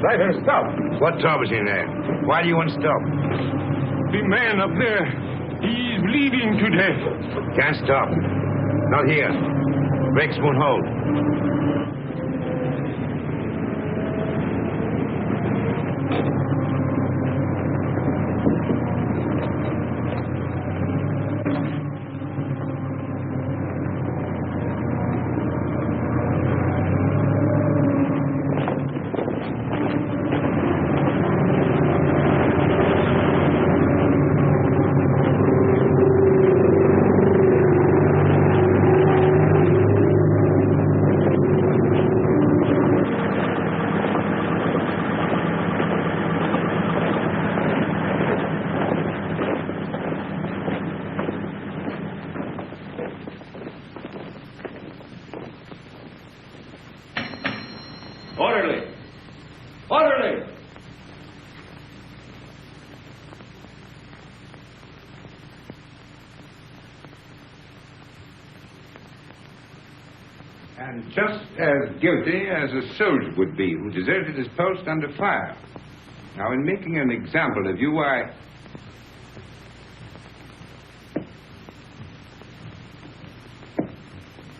Driver, stop. What trouble is in there? Why do you want to stop? The man up there, he's bleeding to death. Can't stop. Not here. Brakes won't hold. And just as guilty as a soldier would be who deserted his post under fire. Now, in making an example of you, I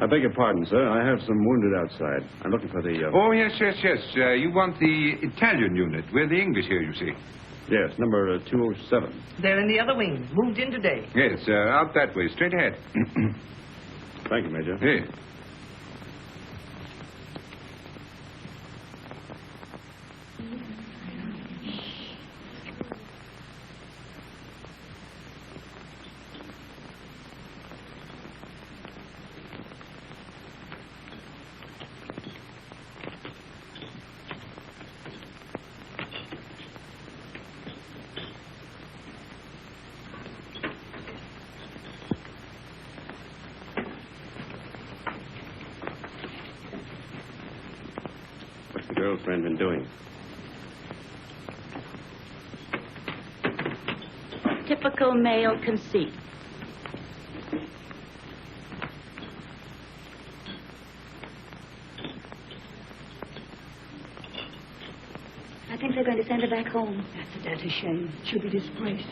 beg your pardon, sir. I have some wounded outside. I'm looking for the... Oh, yes. You want the Italian unit. We're the English here, you see. Yes, number 207. They're in the other wing. Moved in today. Yes, out that way, straight ahead. Thank you, Major. Yes. Girlfriend been doing? Typical male conceit. I think they're going to send her back home. That's a shame. She'll be disgraced.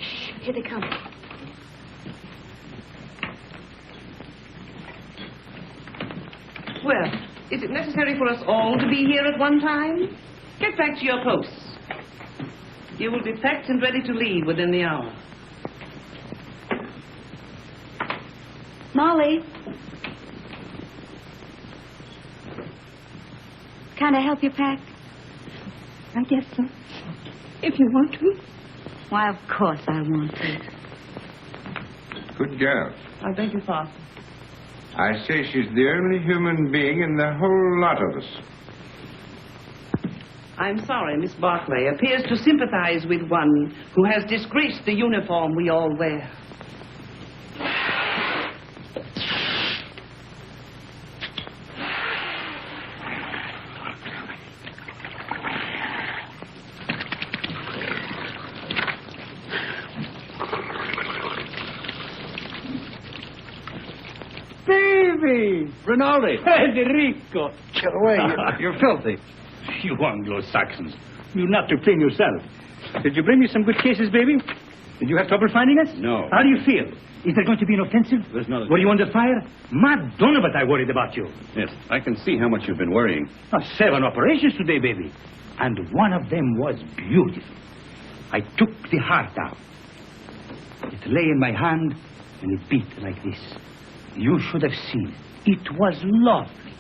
Shh, here they come. Well, is it necessary for us all to be here at one time? Get back to your posts. You will be packed and ready to leave within the hour. Molly. Can I help you pack? I guess so. If you want to. Why, of course I want to. Good girl. I beg your pardon. I say she's the only human being in the whole lot of us. I'm sorry, Miss Barclay appears to sympathize with one who has disgraced the uniform we all wear. Rinaldi. Federico. Get away. You're filthy. You Anglo-Saxons. You not to blame yourself. Did you bring me some good cases, baby? Did you have trouble finding us? No. How do you feel? Is there going to be an offensive? There's not a... Were you under fire? Madonna, but I worried about you. Yes, I can see how much you've been worrying. 7 operations today, baby. And one of them was beautiful. I took the heart out. It lay in my hand, and it beat like this. You should have seen it. It was lovely.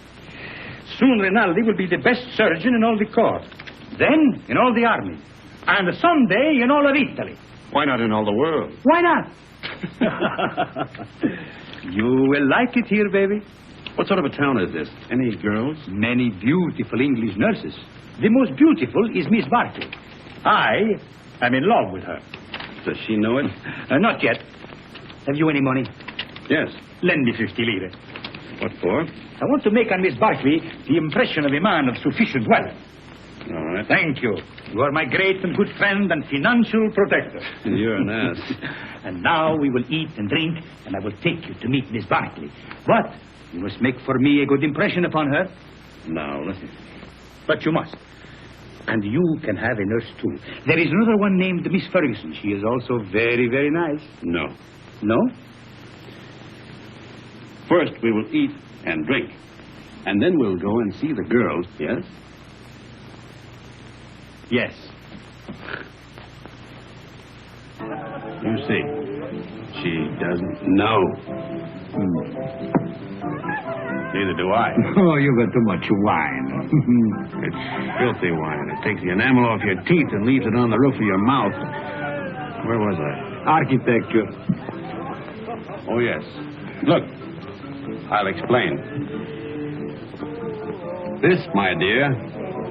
Soon Rinaldi will be the best surgeon in all the corps. Then in all the army. And someday in all of Italy. Why not in all the world? Why not? You will like it here, baby. What sort of a town is this? Any girls? Many beautiful English nurses. The most beautiful is Miss Barclay. I am in love with her. Does she know it? Not yet. Have you any money? Yes. Lend me 50 lire. What for? I want to make on Miss Barclay the impression of a man of sufficient wealth. All right. Thank you. You are my great and good friend and financial protector. You're an ass. And now we will eat and drink, and I will take you to meet Miss Barkley. But you must make for me a good impression upon her. Now, listen. But you must. And you can have a nurse, too. There is another one named Miss Ferguson. She is also very, very nice. No. No? First, we will eat and drink. And then we'll go and see the girls, yes? Yes. You see, she doesn't know. Neither do I. Oh, you got too much wine. It's filthy wine. It takes the enamel off your teeth and leaves it on the roof of your mouth. Where was I? Architecture. Oh, yes. Look, I'll explain. This, my dear,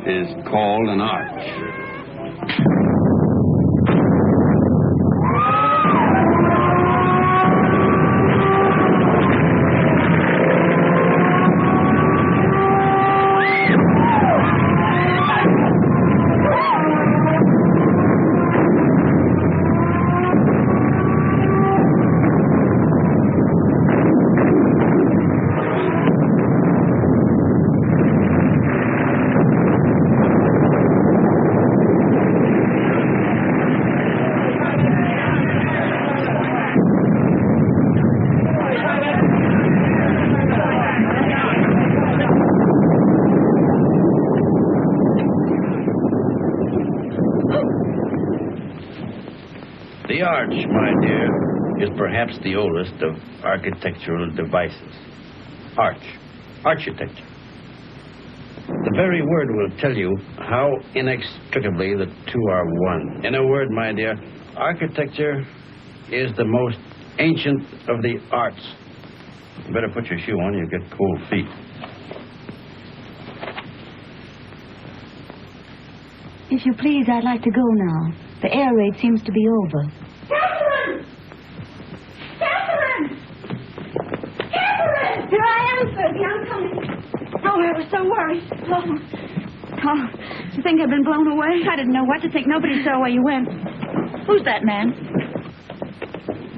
is called an arch. The arch, my dear, is perhaps the oldest of architectural devices. Architecture. The very word will tell you how inextricably the two are one. In a word, my dear, architecture is the most ancient of the arts. You better put your shoe on, you get cold feet. If you please, I'd like to go now. The air raid seems to be over. Catherine! Catherine! Catherine! Here I am, Fergie. I'm coming. Oh, I was so worried. Oh, you think I've been blown away? I didn't know what to think. Nobody saw where you went. Who's that man?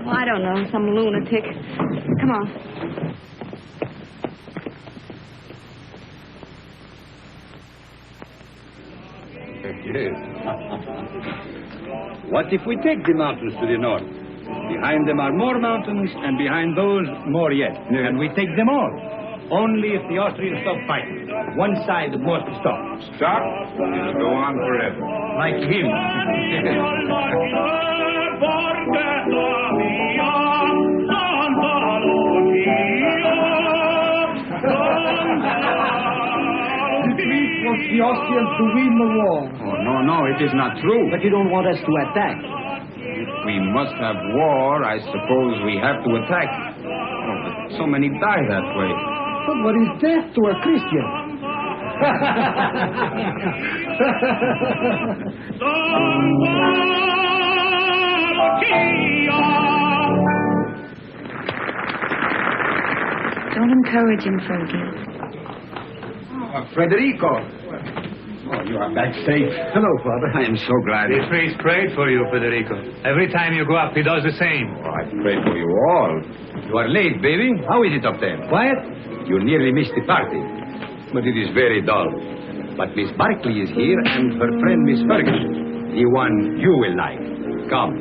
Well, I don't know. Some lunatic. Come on. Yes. What if we take the mountains to the north? Behind them are more mountains, and behind those, more yet. And we take them all. Only if the Austrians stop fighting. One side must stop. Stop? It'll go on forever. Like him. The Austrians to win the war. Oh, no, it is not true. But you don't want us to attack. If we must have war, I suppose we have to attack. Oh, but so many die that way. But what is death to a Christian? Don't encourage him, Fergie. Federico. Oh, you are back safe. Hello, Father. I am so glad. The priest prayed for you, Federico. Every time you go up, he does the same. Oh, I pray for you all. You are late, baby. How is it up there? Quiet? You nearly missed the party. But it is very dull. But Miss Barkley is here and her friend Miss Ferguson. The one you will like. Come.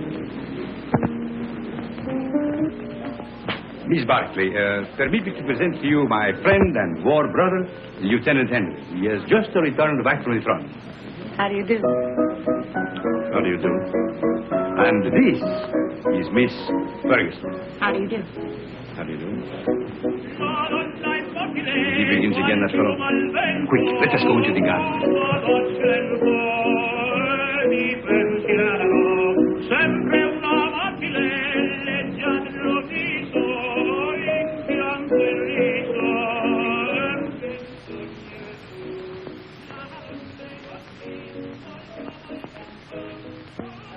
Miss Barkley, permit me to present to you my friend and war brother, Lieutenant Henry. He has just returned back from the front. How do you do? How do you do? And this is Miss Ferguson. How do you do? How do you do? He begins again, that fellow. Quick, let us go into the garden.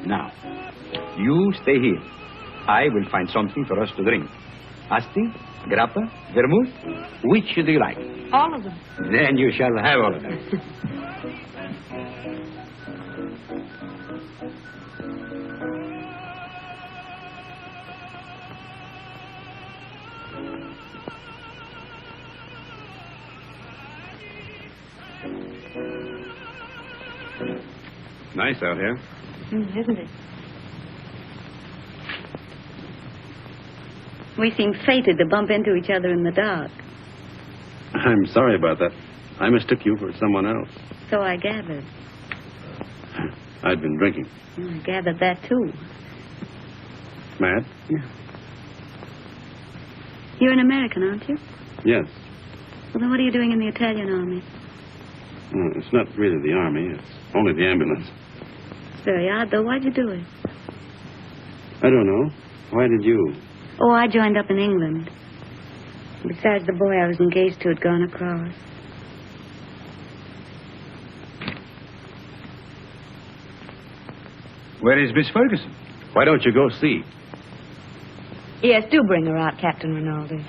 Now, you stay here. I will find something for us to drink. Asti? Grappa? Vermouth? Which do you like? All of them. Then you shall have all of them. Nice out here. Isn't it? We seem fated to bump into each other in the dark. I'm sorry about that. I mistook you for someone else. So I gathered. I'd been drinking. I gathered that, too. Mad? No. You're an American, aren't you? Yes. Well, then what are you doing in the Italian army? Well, it's not really the army. It's only the ambulance. It's very odd, though. Why'd you do it? I don't know. Why did you? Oh, I joined up in England. Besides, the boy I was engaged to had gone across. Where is Miss Ferguson? Why don't you go see? Yes, do bring her out, Captain Rinaldi.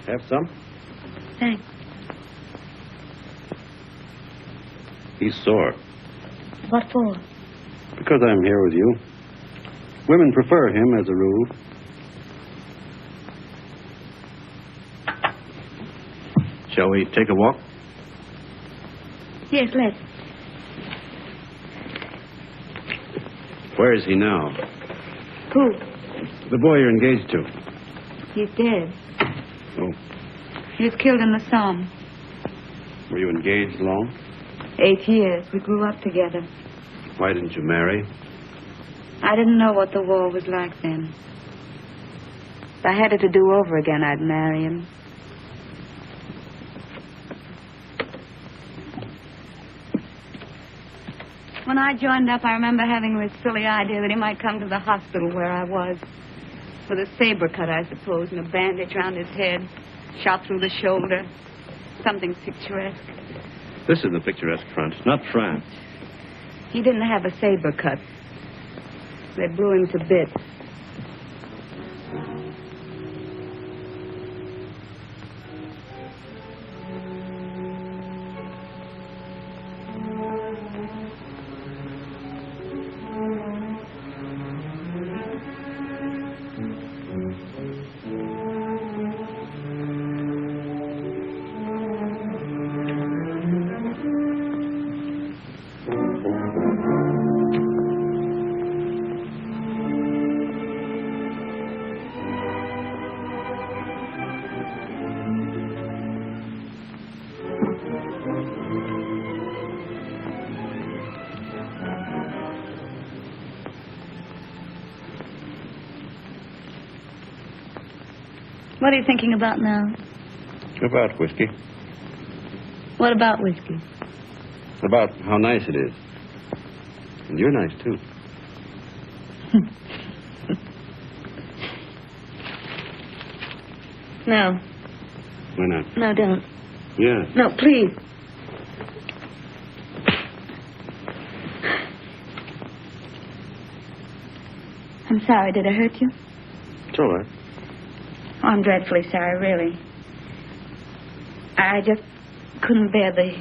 Have some? Thanks. He's sore. What for? Because I'm here with you. Women prefer him as a rule. Shall we take a walk? Yes, let's. Where is he now? Who? The boy you're engaged to. He's dead. Oh. He was killed in the Somme. Were you engaged long? 8 years. We grew up together. Why didn't you marry? I didn't know what the war was like then. If I had it to do over again, I'd marry him. When I joined up, I remember having this silly idea that he might come to the hospital where I was. With a saber cut, I suppose, and a bandage around his head, shot through the shoulder. Something picturesque. This is the picturesque front, not France. He didn't have a saber cut. They blew him to bits. What are you thinking about now? About whiskey. What about whiskey? About how nice it is. And you're nice, too. No. Why not? No, don't. Yeah. No, please. I'm sorry. Did I hurt you? It's all right. Oh, I'm dreadfully sorry, really. I just couldn't bear the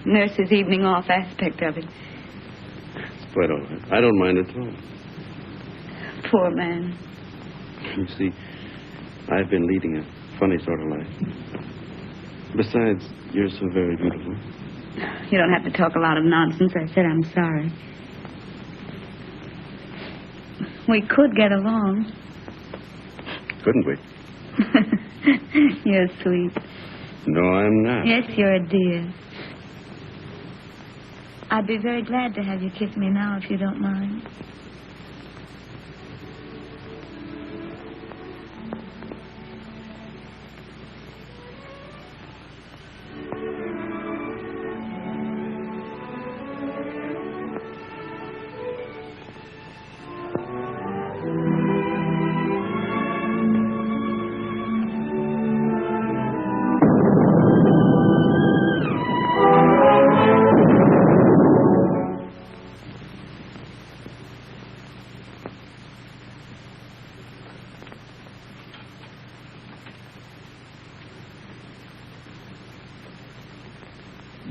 nurse's evening off aspect of it. It's quite all right. I don't mind at all. Poor man. You see, I've been leading a funny sort of life. Besides, you're so very beautiful. You don't have to talk a lot of nonsense. I said I'm sorry. We could get along. Couldn't we? You're sweet. No, I'm not. Yes, you're a dear. I'd be very glad to have you kiss me now, if you don't mind.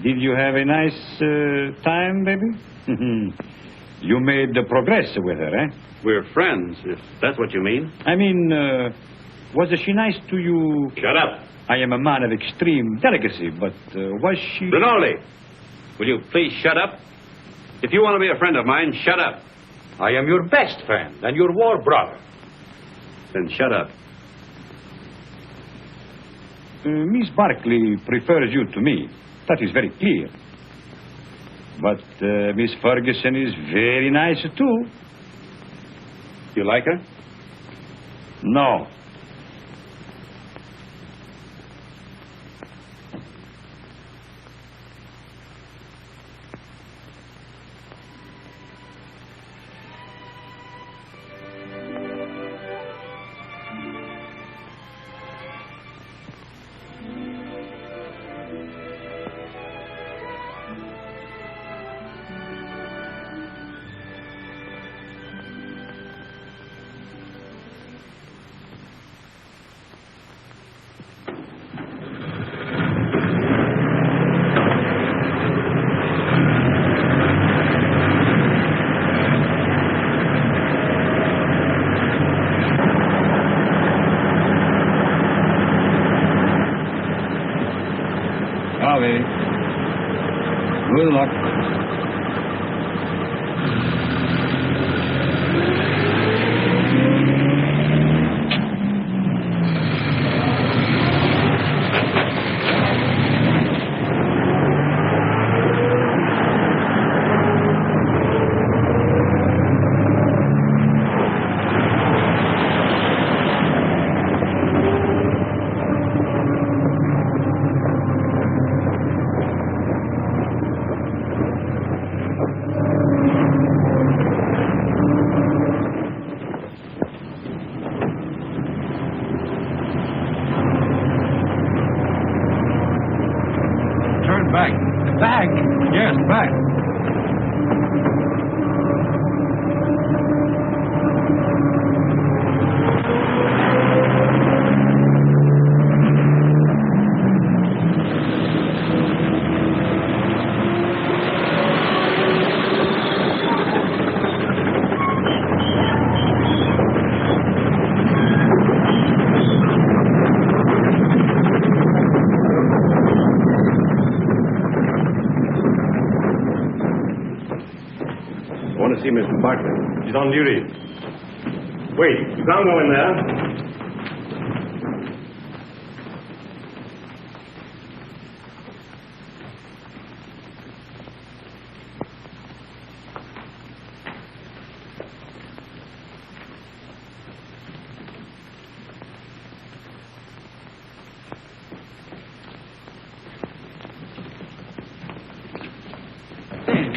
Did you have a nice time, baby? You made progress with her, eh? We're friends, if that's what you mean. I mean, was she nice to you? Shut up. I am a man of extreme delicacy, but was she... Rinaldi, will you please shut up? If you want to be a friend of mine, shut up. I am your best friend and your war brother. Then shut up. Miss Barkley prefers you to me. That is very clear. But Miss Ferguson is very nice, too. You like her? No. Good luck. Back. Yes, back. See Mr. Barkley. He's on duty. Wait, you can't go in there.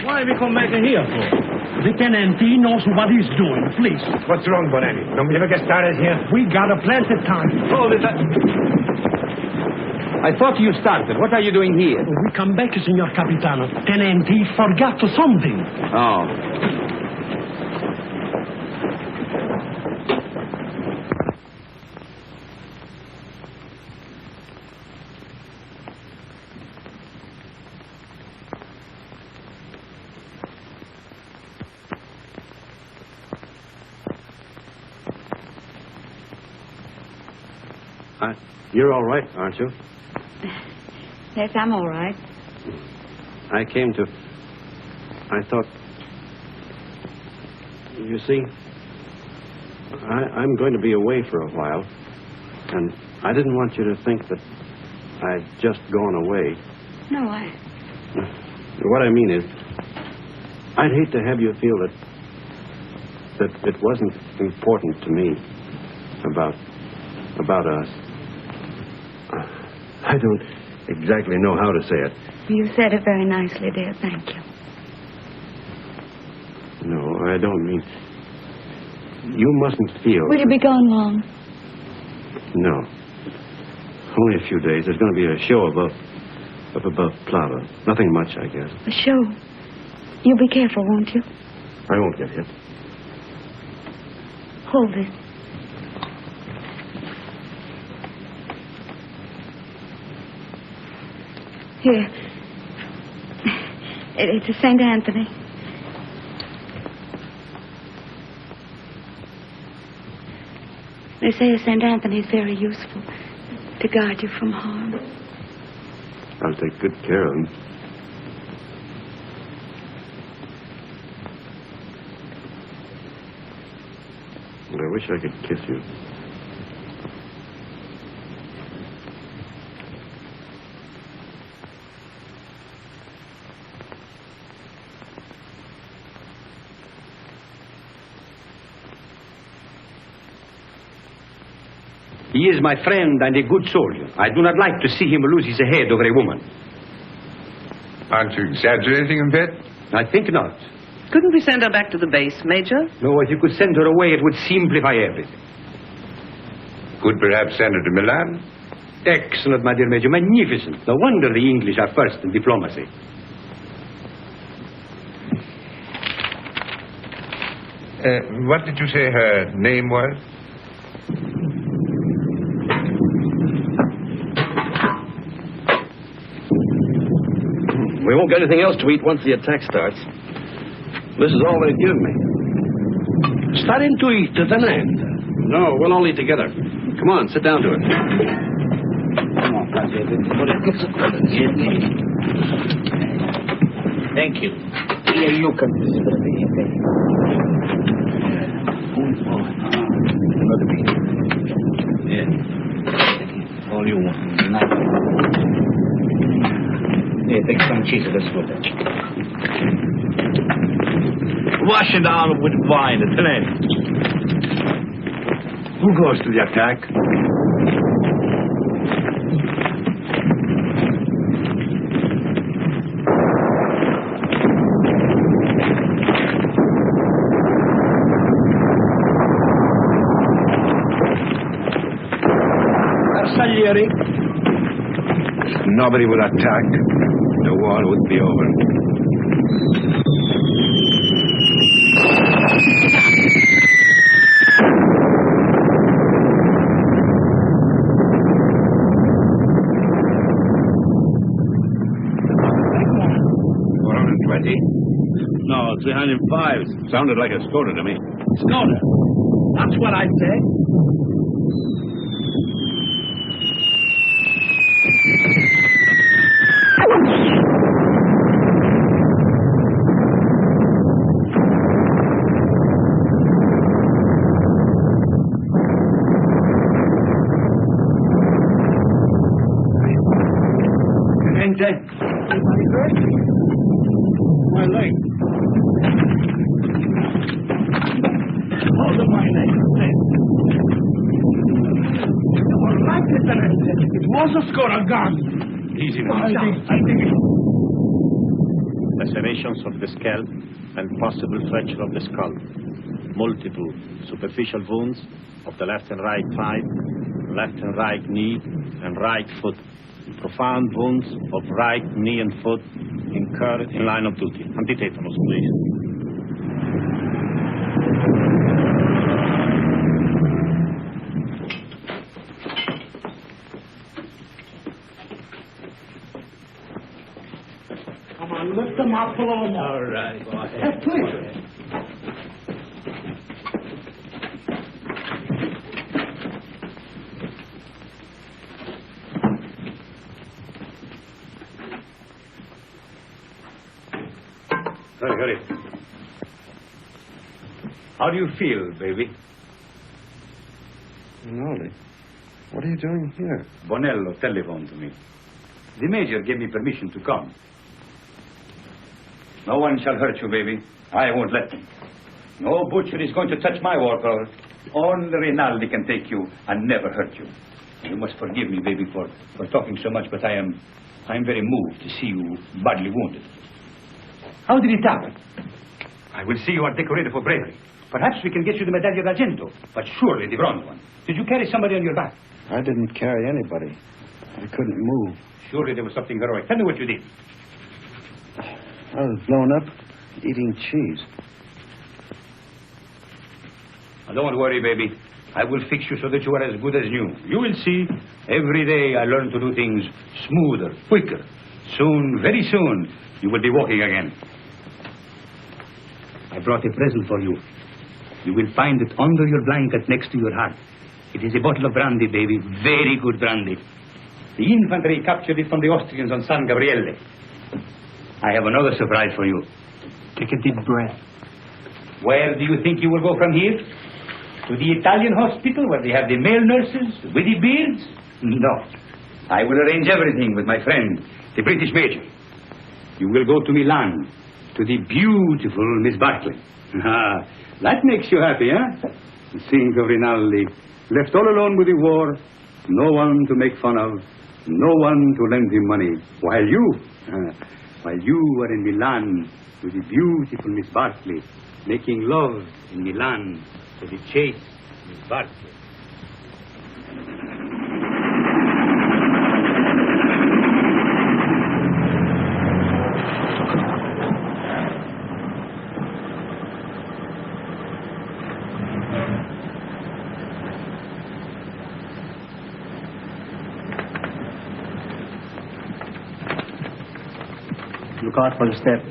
Why we come back here for? The tenant, he knows what he's doing, please. What's wrong, Bonelli? Don't we ever get started here? We got a plenty of time. Hold it. I thought you started. What are you doing here? We come back, Signor Capitano. Tenant, he forgot something. Oh. You're all right, aren't you? Yes, I'm all right. I thought... You see, I'm going to be away for a while, and I didn't want you to think that I'd just gone away. No, What I mean is, I'd hate to have you feel that it wasn't important to me about us. I don't exactly know how to say it. You said it very nicely, dear. Thank you. No, I don't mean... You mustn't feel... Will you be gone long? No. Only a few days. There's going to be a show up above Plava. Nothing much, I guess. A show? You'll be careful, won't you? I won't get hit. Hold it. Here. It's a St. Anthony. They say a St. Anthony is very useful to guard you from harm. I'll take good care of him. I wish I could kiss you. He is my friend and a good soldier. I do not like to see him lose his head over a woman. Aren't you exaggerating a bit? I think not. Couldn't we send her back to the base, Major? No, if you could send her away, it would simplify everything. Could perhaps send her to Milan? Excellent, my dear Major. Magnificent. No wonder the English are first in diplomacy. What did you say her name was? We won't get anything else to eat once the attack starts. This is all they've given me. Starting to eat at an end. No, we'll all eat together. Come on, sit down to it. Come on, thank you. Here you can all you want. Yeah, take some cheese. Let's go. Wash it down with wine at an end. Who goes to the attack? Bersaglieri. Nobody would attack. The war would be over. No, 305. Sounded like a Skoda to me. Skoda. That's what I say. My leg. Hold on my leg. All right, Lieutenant. It was a Skoda gun. Easy now. I think Lacerations of the scalp and possible fracture of the skull. Multiple superficial wounds of the left and right thigh, left and right knee, and right foot. Profound wounds of right knee and foot incurred in line of duty. Antitetanus, please. come on, lift them up a little more. All right. Go ahead. Please. Hurry. How do you feel, baby? Nolly, what are you doing here? Bonello telephoned to me. The major gave me permission to come. No one shall hurt you, baby. I won't let them. No butcher is going to touch my worker. Only Rinaldi can take you and never hurt you. You must forgive me, baby, for talking so much, but I am very moved to see you badly wounded. How did it happen? I will see you are decorated for bravery. Perhaps we can get you the Medaglia d'Argento, but surely the bronze one. Did you carry somebody on your back? I didn't carry anybody. I couldn't move. Surely there was something heroic. Tell me what you did. I was blown up eating cheese. Now, don't worry, baby. I will fix you so that you are as good as new. You will see. Every day I learn to do things smoother, quicker. Soon, very soon, you will be walking again. I brought a present for you. You will find it under your blanket next to your heart. It is a bottle of brandy, baby. Very good brandy. The infantry captured it from the Austrians on San Gabriele. I have another surprise for you. Take a deep breath. Where do you think you will go from here? To the Italian hospital where they have the male nurses with the beards? No. I will arrange everything with my friend, the British major. You will go to Milan, to the beautiful Miss Barclay. Ah, that makes you happy, huh? Think of Rinaldi, left all alone with the war, no one to make fun of, no one to lend him money, while you are in Milan with the beautiful Miss Barclay, making love in Milan to the chaste Miss Barclay. Look out for the step.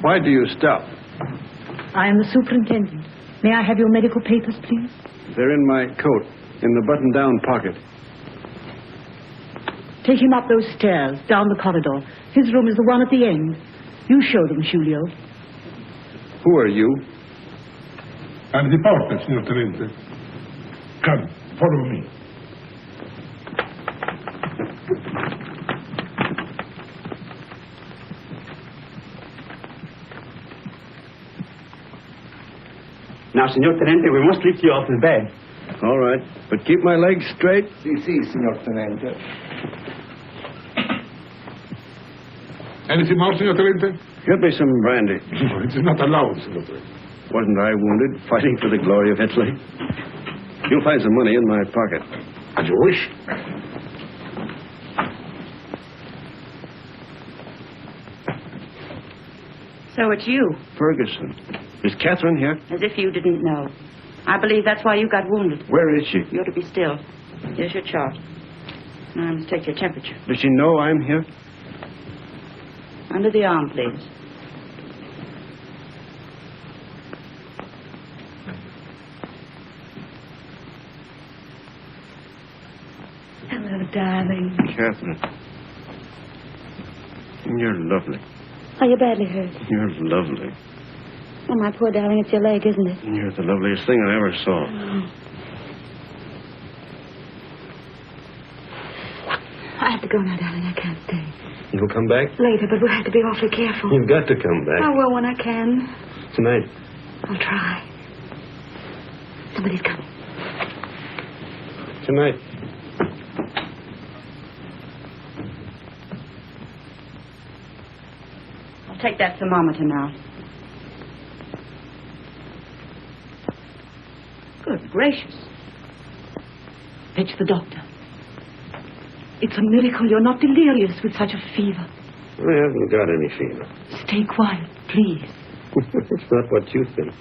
Why do you stop? I am the superintendent. May I have your medical papers, please? They're in my coat, in the button-down pocket. Take him up those stairs, down the corridor. His room is the one at the end. You show them, Julio. Who are you? I'm the porter, signor Tenente. Come, follow me. Now, Signor Tenente, we must lift you off the bed. All right, but keep my legs straight. Si, signor Tenente. Anything more, signor Tenente? Get me some brandy. No, it is not allowed, signor Tenente. Wasn't I wounded fighting for the glory of Italy? You'll find some money in my pocket. As you wish. So it's you. Ferguson. Is Catherine here? As if you didn't know. I believe that's why you got wounded. Where is she? You ought to be still. Here's your chart. Now I must take your temperature. Does she know I'm here? Under the arm, please. Hello, darling. Catherine. You're lovely. Are you badly hurt? You're lovely. Oh, my poor darling, it's your leg, isn't it? You're the loveliest thing I ever saw. I have to go now, darling. I can't stay. You'll come back? Later, but we'll have to be awfully careful. You've got to come back. I will when I can. Tonight. I'll try. Somebody's coming. Tonight. I'll take that thermometer now. Good gracious. Fetch the doctor. It's a miracle you're not delirious with such a fever. I haven't got any fever. Stay quiet, please. It's not what you think.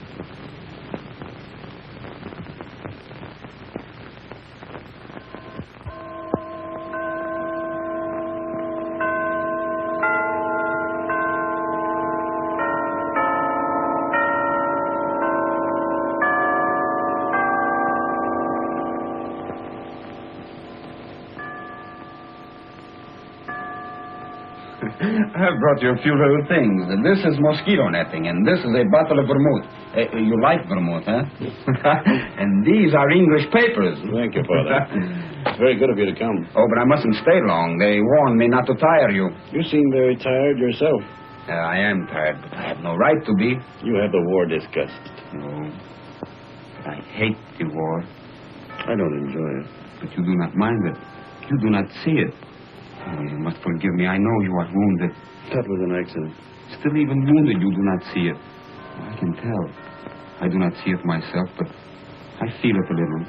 I've brought you a few little things. This is mosquito netting, and this is a bottle of vermouth. You like vermouth, huh? And these are English papers. Thank you, Father. It's very good of you to come. Oh, but I mustn't stay long. They warned me not to tire you. You seem very tired yourself. I am tired, but I have no right to be. You have the war disgust. No. But I hate the war. I don't enjoy it. But you do not mind it. You do not see it. Oh, you must forgive me. I know you are wounded. That was an accident. Still, even wounded, you do not see it. I can tell. I do not see it myself, but I feel it a little.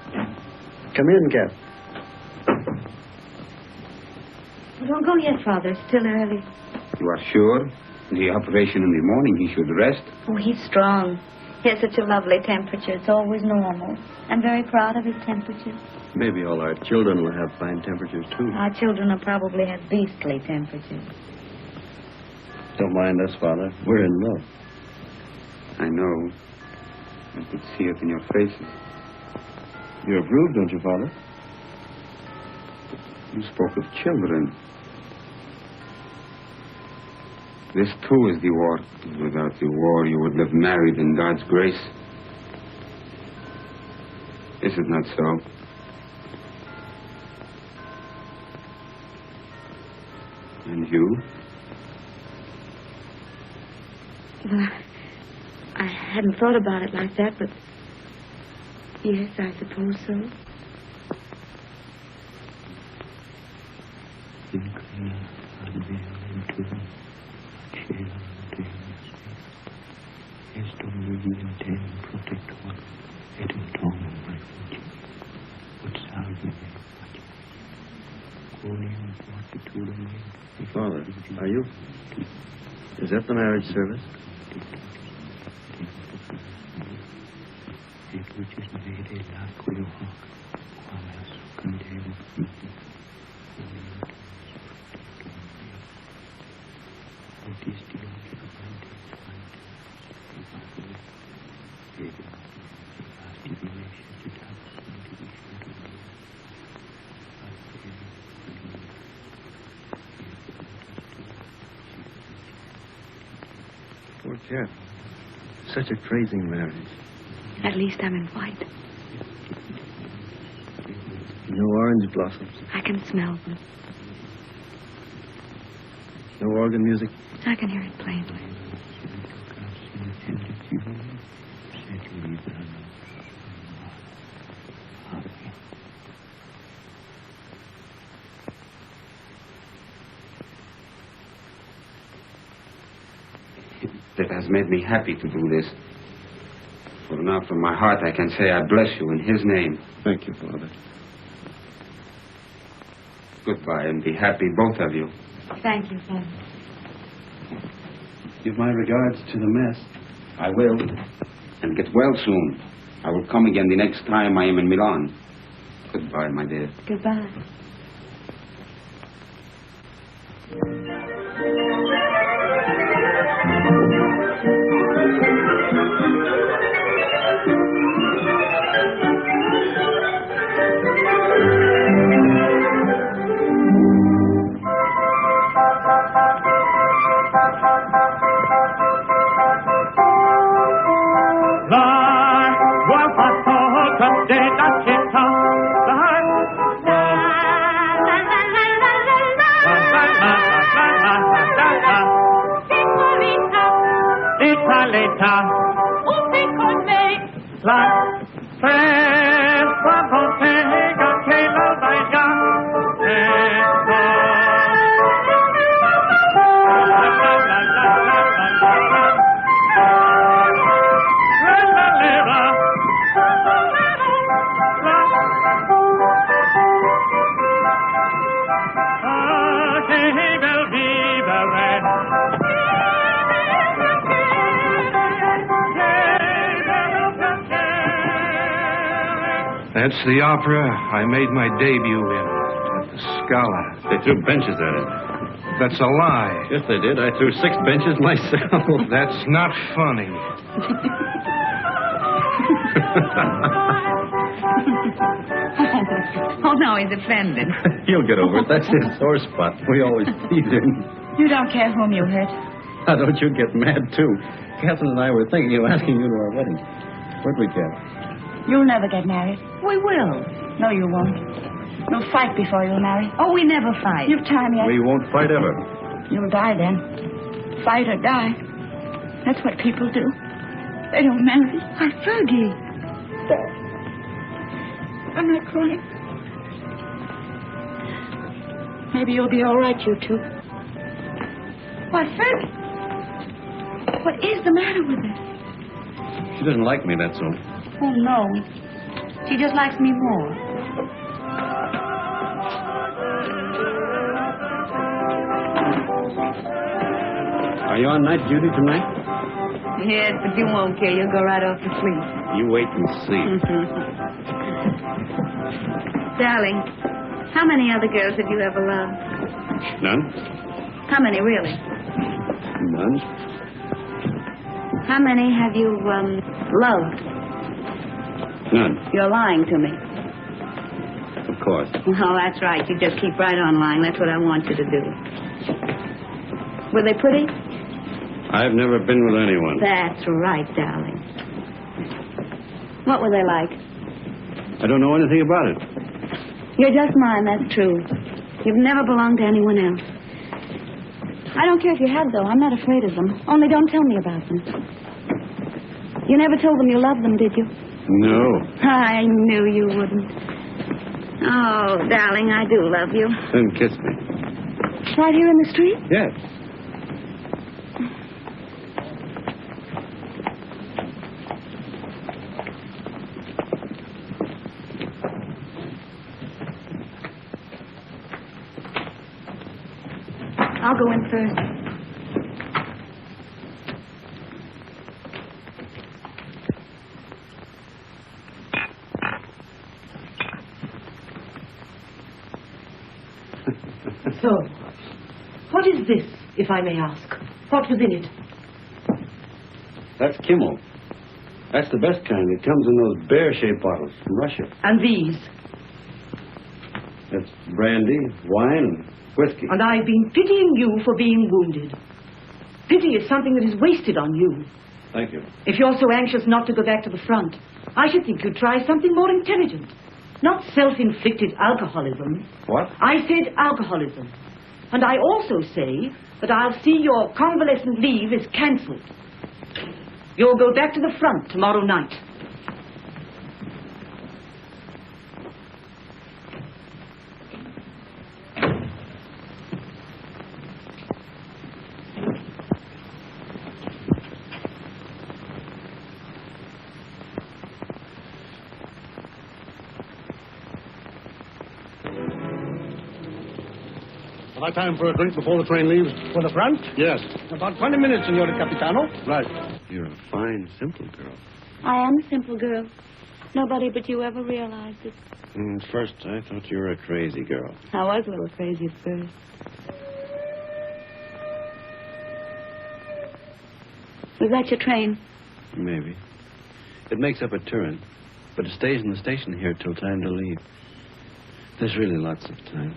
Come in, Cap. Well, don't go yet, Father. It's still early. You are sure? The operation in the morning, he should rest. Oh, he's strong. He has such a lovely temperature. It's always normal. I'm very proud of his temperature. Maybe all our children will have fine temperatures, too. Our children will probably have beastly temperatures. Don't mind us, Father. We're in love. I know. I could see it in your faces. You approve, don't you, Father? You spoke of children. This, too, is the war. Without the war, you would live married in God's grace. Is it not so? And you? Well, I hadn't thought about it like that, but yes, I suppose so. Father, are you? Is that the marriage service? Poor Jeff. Such a crazy marriage. At least I'm in white. No orange blossoms. I can smell them. No organ music. I can hear it plainly. That has made me happy to do this. For now, from my heart, I can say I bless you in His name. Thank you, Father. Goodbye, and be happy, both of you. Thank you, Father. Give my regards to the mess. I will. And get well soon. I will come again the next time I am in Milan. Goodbye, my dear. Goodbye. That's the opera I made my debut in at the Scala. They threw benches at it. That's a lie. Yes, they did. I threw 6 benches myself. That's not funny. Oh, no, he's offended. He'll get over it. That's his sore spot. We always tease him. You don't care whom you hurt. Now, don't you get mad, too. Catherine and I were thinking of asking you to our wedding. Where'd we get? You'll never get married. We will. No, you won't. You'll fight before you'll marry. Oh, we never fight. You've time yet. We won't fight ever. You'll die then. Fight or die. That's what people do. They don't marry. Why, Fergie. I'm not crying. Maybe you'll be all right, you two. Why, Fergie. What is the matter with her? She doesn't like me, that's all. Oh, no. She just likes me more. Are you on night duty tonight? Yes, but you won't care. You'll go right off to sleep. You wait and see. Darling, how many other girls have you ever loved? None? How many, really? None. How many have you, loved? None. You're lying to me. Of course. Oh, that's right. You just keep right on lying. That's what I want you to do. Were they pretty? I've never been with anyone. That's right, darling. What were they like? I don't know anything about it. You're just mine, that's true. You've never belonged to anyone else. I don't care if you have, though. I'm not afraid of them. Only don't tell me about them. You never told them you loved them, did you? No. I knew you wouldn't. Oh, darling, I do love you. Then kiss me. Right here in the street? Yes. I'll go in first. So, what is this, if I may ask? What was in it? That's Kimmel. That's the best kind. It comes in those bear-shaped bottles from Russia. And these? That's brandy, wine, and whiskey. And I've been pitying you for being wounded. Pity is something that is wasted on you. Thank you. If you're so anxious not to go back to the front, I should think you'd try something more intelligent. Not self-inflicted alcoholism. What? I said alcoholism. And I also say that I'll see your convalescent leave is cancelled. You'll go back to the front tomorrow night. Have I time for a drink before the train leaves? For the front? Yes. About 20 minutes, Signor Capitano. Right. You're a fine, simple girl. I am a simple girl. Nobody but you ever realized it. At first, I thought you were a crazy girl. I was a little crazy at first. Was that your train? Maybe. It makes up a turn, but it stays in the station here till time to leave. There's really lots of time.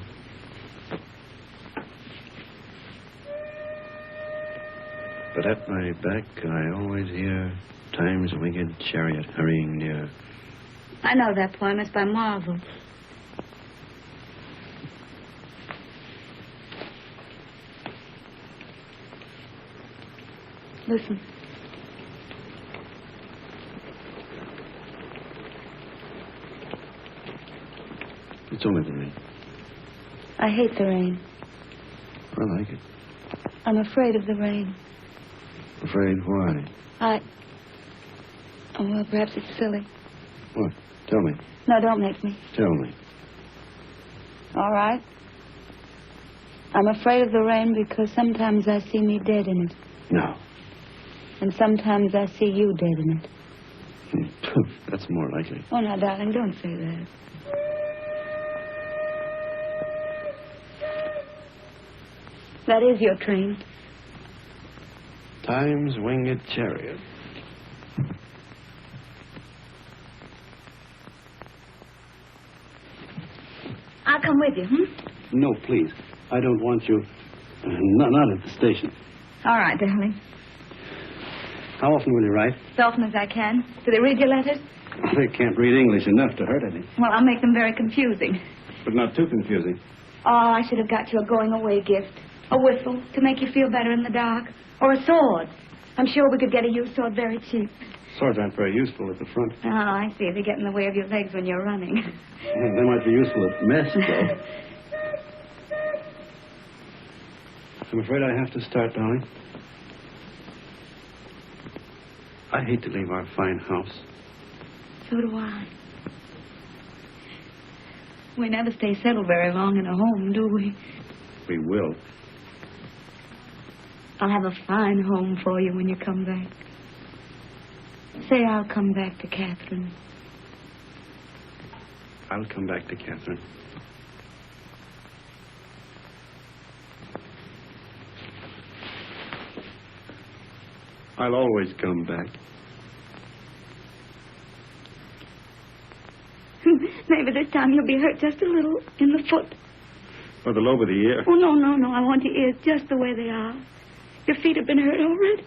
But at my back, I always hear time's winged chariot hurrying near. I know that poem. It's by Marvel. Listen. It's only the rain. I hate the rain. I like it. I'm afraid of the rain. Afraid why? Oh, well, perhaps it's silly. What? Tell me. No, don't make me. Tell me. All right. I'm afraid of the rain because sometimes I see me dead in it. No. And sometimes I see you dead in it. That's more likely. Oh, now, darling, don't say that. That is your train. Time's winged chariot. I'll come with you, No, please. I don't want you. Not at the station. All right, darling. How often will you write? As often as I can. Do they read your letters? They can't read English enough to hurt any. Well, I'll make them very confusing. But not too confusing. Oh, I should have got you a going-away gift. A whistle to make you feel better in the dark. Or a sword. I'm sure we could get a used sword very cheap. Swords aren't very useful at the front. Oh, I see. They get in the way of your legs when you're running. They might be useful at mess, though. I'm afraid I have to start, darling. I hate to leave our fine house. So do I. We never stay settled very long in a home, do we? We will. I'll have a fine home for you when you come back. Say I'll come back to Catherine. I'll come back to Catherine. I'll always come back. Maybe this time you'll be hurt just a little in the foot. Or the lobe of the ear. Oh, no. I want your ears just the way they are. Your feet have been hurt already.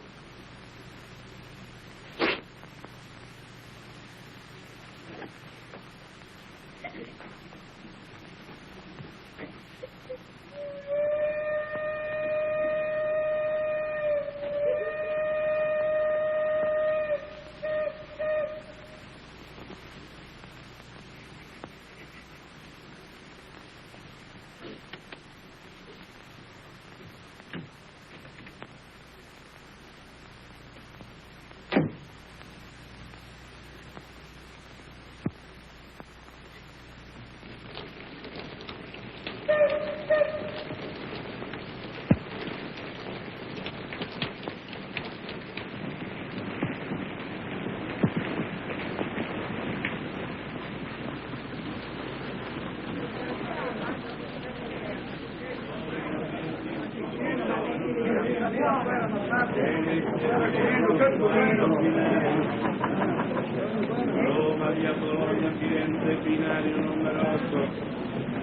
Roma, via Bologna, Firenze, binario numero 8.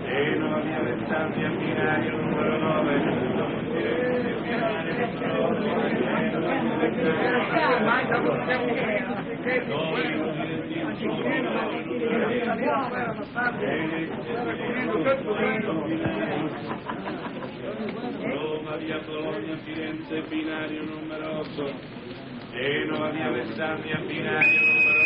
Genova, via Alessandria, binario numero 9. Firenze, binario Roma, via Bologna, Firenze, binario numero 8. Genova, via Alessandria, binario numero 9.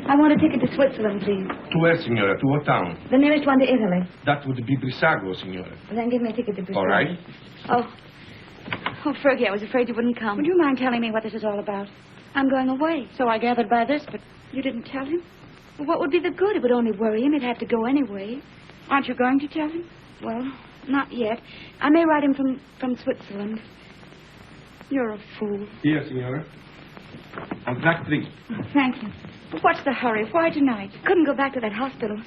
I want a ticket to Switzerland, please. To where, signora? To what town? The nearest one to Italy. That would be Brissago, signora. Then give me a ticket to Brazil. All right. Oh, Fergie, I was afraid you wouldn't come. Would you mind telling me what this is all about? I'm going away. So I gathered by this, but You didn't tell him? Well, what would be the good? It would only worry him. He'd have to go anyway. aren't you going to tell him? Well, not yet. I may write him from Switzerland. You're a fool. Here, signora. On track 3. Thank you. But what's the hurry? Why tonight? Couldn't go back to that hospital.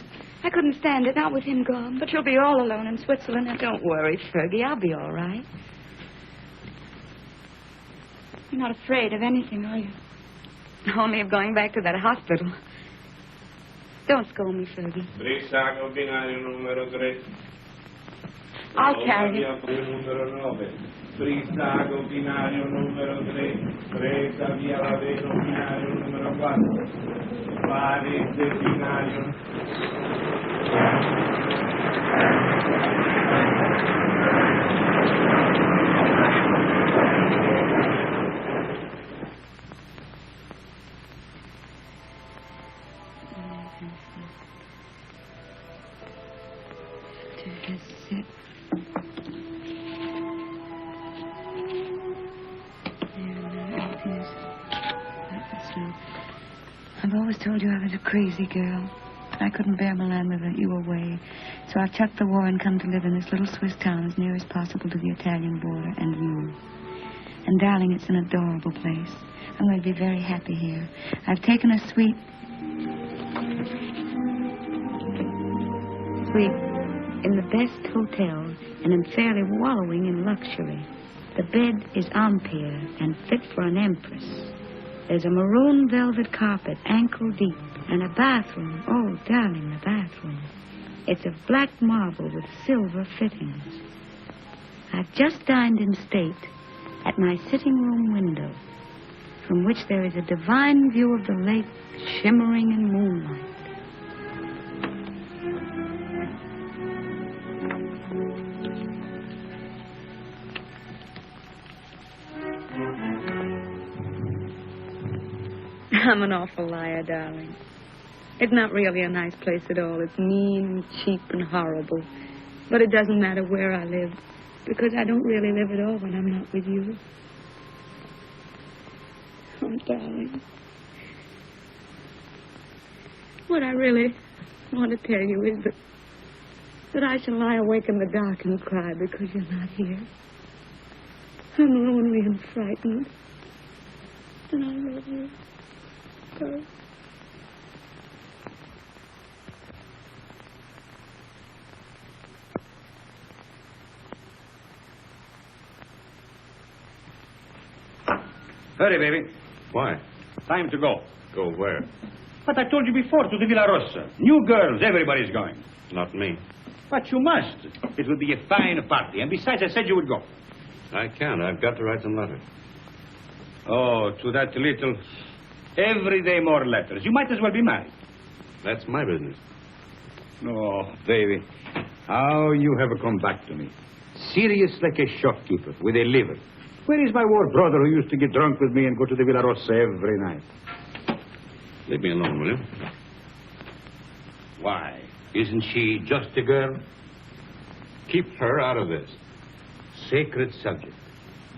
I couldn't stand it, not with him gone. But you'll be all alone in Switzerland. Now, don't worry, Fergie. I'll be all right. You're not afraid of anything, are you? Only of going back to that hospital. Don't scold me, Fergie. Brissago, binario numero 3. I'll carry it. Numero 9. Brissago, binario numero 3. Presa, via Laveno, binario numero 4. Varese, binario. I've always told you I was a crazy girl. I couldn't bear Milan without you away. So I've chucked the war and come to live in this little Swiss town as near as possible to the Italian border and you. And, darling, it's an adorable place. I'm going to be very happy here. I've taken a suite in the best hotel and am fairly wallowing in luxury. The bed is Ampere and fit for an empress. There's a maroon velvet carpet, ankle deep, and a bathroom. Oh, darling, the bathroom. It's of black marble with silver fittings. I've just dined in state at my sitting room window, from which there is a divine view of the lake shimmering in moonlight. I'm an awful liar, darling. It's not really a nice place at all. It's mean and cheap and horrible. But it doesn't matter where I live, because I don't really live at all when I'm not with you. Oh, darling. What I really want to tell you is that I shall lie awake in the dark and cry because you're not here. I'm lonely and frightened. And I love you. So. Hurry, baby. Why? Time to go. Go where? But I told you before, to the Villa Rossa. New girls, everybody's going. Not me. But you must. It will be a fine party. And besides, I said you would go. I can't. I've got to write some letters. Oh, to that little... Every day more letters. You might as well be married. That's my business. Oh, baby. How you have come back to me. Serious like a shopkeeper with a liver. Where is my war brother who used to get drunk with me and go to the Villa Rossa every night? Leave me alone, will you? Why? Isn't she just a girl? Keep her out of this. Sacred subject.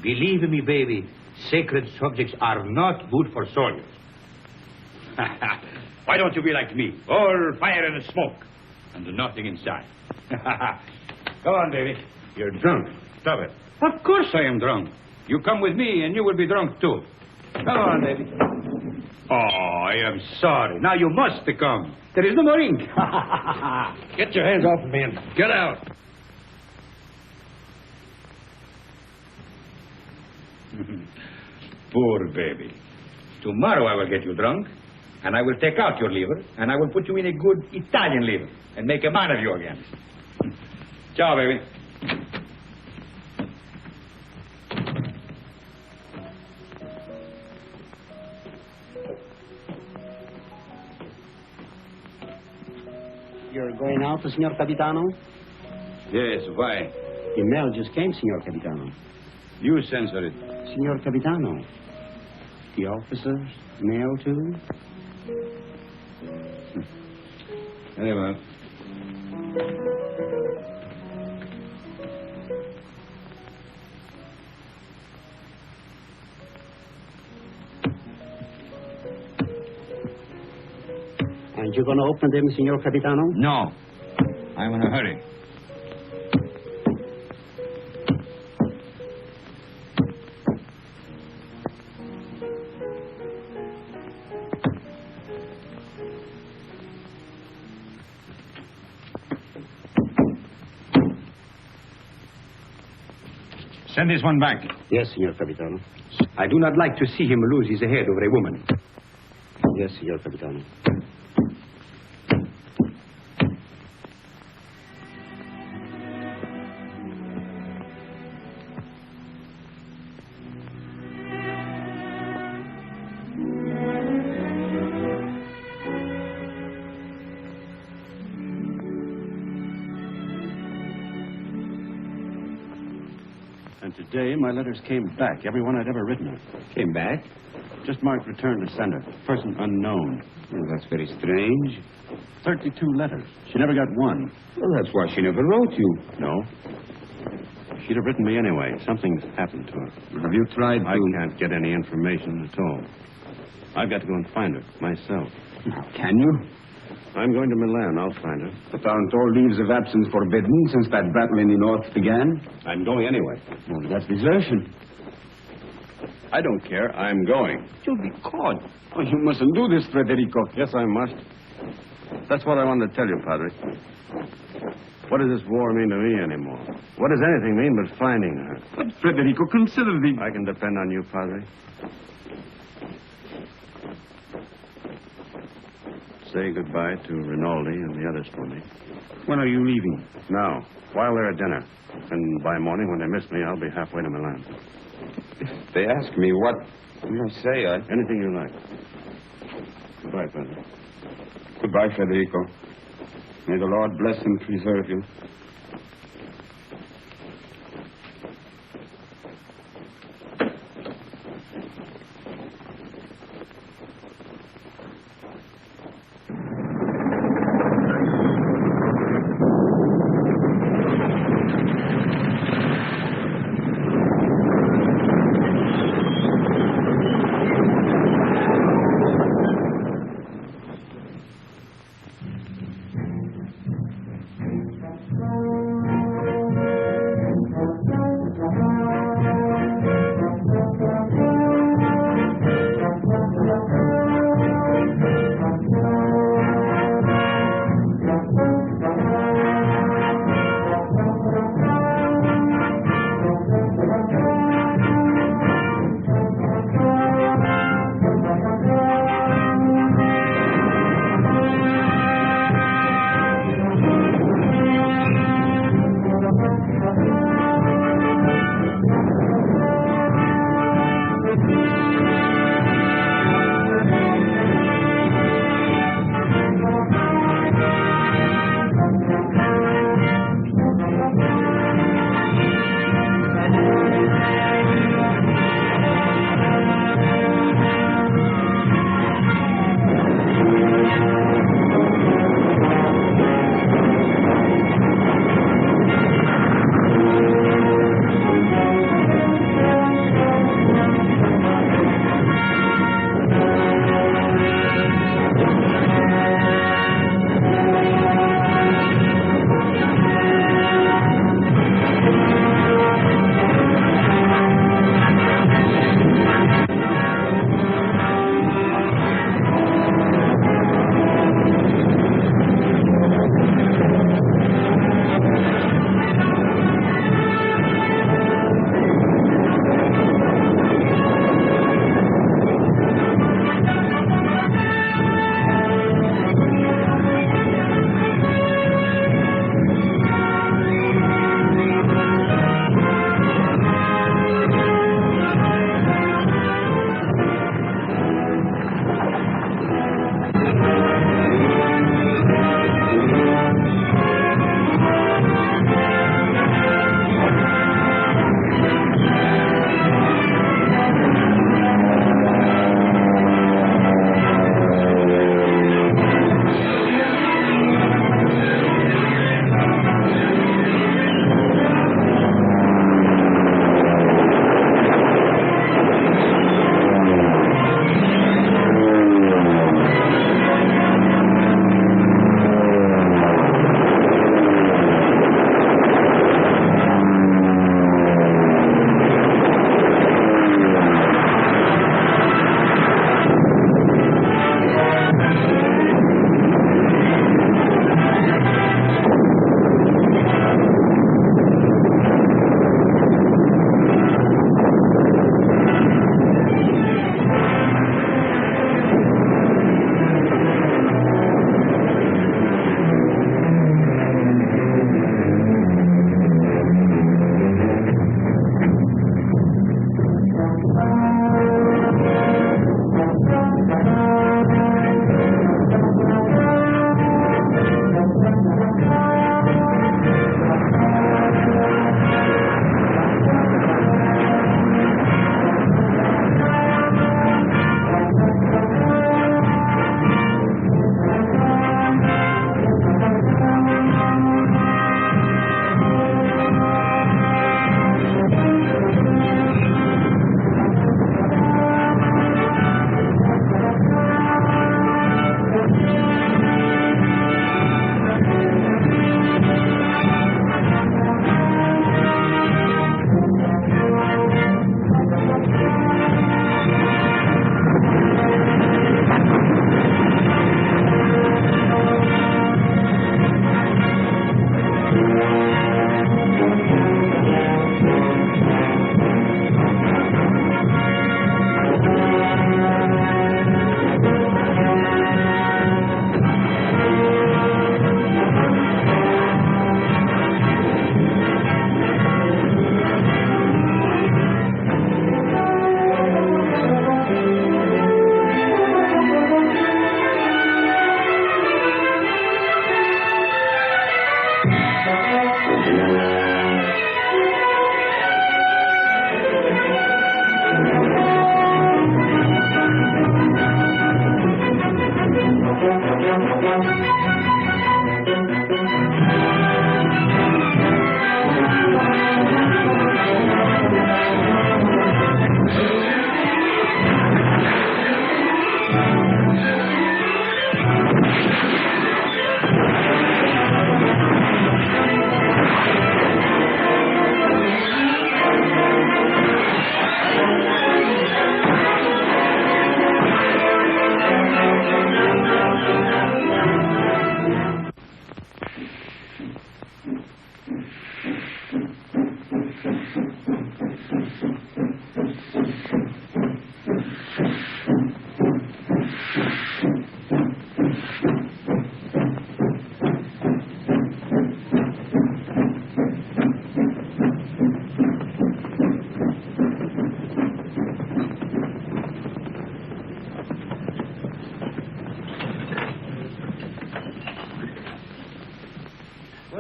Believe me, baby, sacred subjects are not good for soldiers. Why don't you be like me? All fire and smoke, and nothing inside. Go on, baby. You're drunk. Stop it. Of course I am drunk. You come with me, and you will be drunk, too. Come on, baby. Oh, I am sorry. Now you must come. There is no more ink. Get your hands off of me and get out. Poor baby. Tomorrow I will get you drunk, and I will take out your liver, and I will put you in a good Italian liver and make a man of you again. Ciao, baby. You're going out, Signor Capitano? Yes, why? The mail just came, Signor Capitano. You censor it. Signor Capitano. The officers' mail, too? Very well. And you're going to open them, Signor Capitano? No. I'm in a hurry. Send this one back. Yes, Signor Capitano. I do not like to see him lose his head over a woman. Yes, Signor Capitano. And today, my letters came back. Every one I'd ever written her. Came back? Just marked return to sender. Person unknown. Well, that's very strange. 32 letters. She never got one. Well, that's why she never wrote you. No. She'd have written me anyway. Something's happened to her. Have you tried to... I can't get any information at all. I've got to go and find her myself. Can you? I'm going to Milan. I'll find her. But aren't all leaves of absence forbidden since that battle in the north began? I'm going anyway. Well, that's desertion. I don't care. I'm going. You'll be caught. Oh, you mustn't do this, Federico. Yes, I must. That's what I wanted to tell you, Padre. What does this war mean to me anymore? What does anything mean but finding her? But, Federico, consider the... I can depend on you, Padre. Say goodbye to Rinaldi and the others for me. When are you leaving? Now, while they're at dinner. And by morning, when they miss me, I'll be halfway to Milan. If they ask me what I say, Anything you like. Goodbye, Padre. Goodbye, Federico. May the Lord bless and preserve you.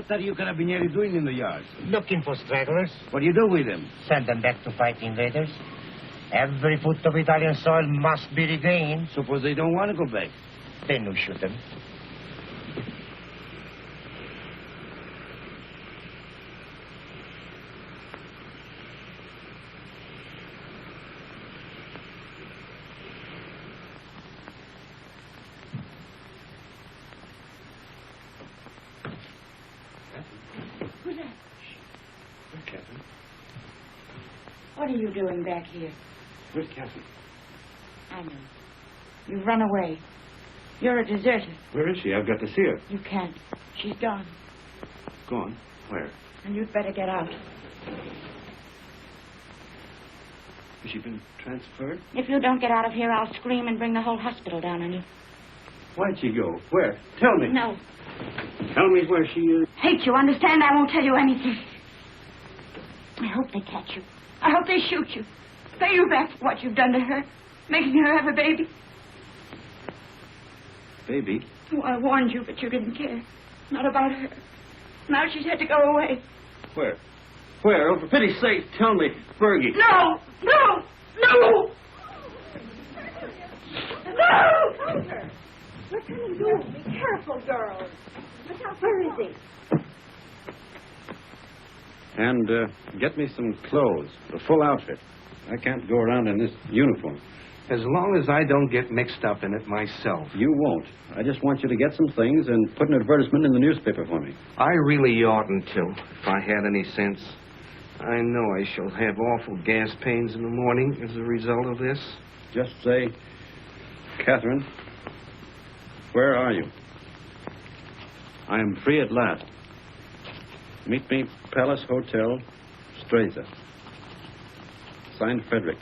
What are you carabinieri doing in the yard? Looking for stragglers. What do you do with them? Send them back to fight the invaders. Every foot of Italian soil must be regained. Suppose they don't want to go back. Then you shoot them. What are you doing back here? Where's Catherine? I know. You've run away. You're a deserter. Where is she? I've got to see her. You can't. She's gone. Gone? Where? And you'd better get out. Has she been transferred? If you don't get out of here, I'll scream and bring the whole hospital down on you. Why'd she go? Where? Tell me. No. Tell me where she is. Hate you, understand? I won't tell you anything. I hope they catch you. I hope they shoot you. Pay you back for what you've done to her. Making her have a baby. Baby? Oh, I warned you, but you didn't care. Not about her. Now she's had to go away. Where? Where? Oh, for pity's sake, tell me. Fergie. No! No! No! No! What can you do? Be careful, girls. Look out, where is he? And get me some clothes, a full outfit. I can't go around in this uniform. As long as I don't get mixed up in it myself. You won't. I just want you to get some things and put an advertisement in the newspaper for me. I really oughtn't to, if I had any sense. I know I shall have awful gas pains in the morning as a result of this. Just say, Catherine, where are you? I am free at last. Meet me, Palace Hotel, Streza. Signed, Frederick.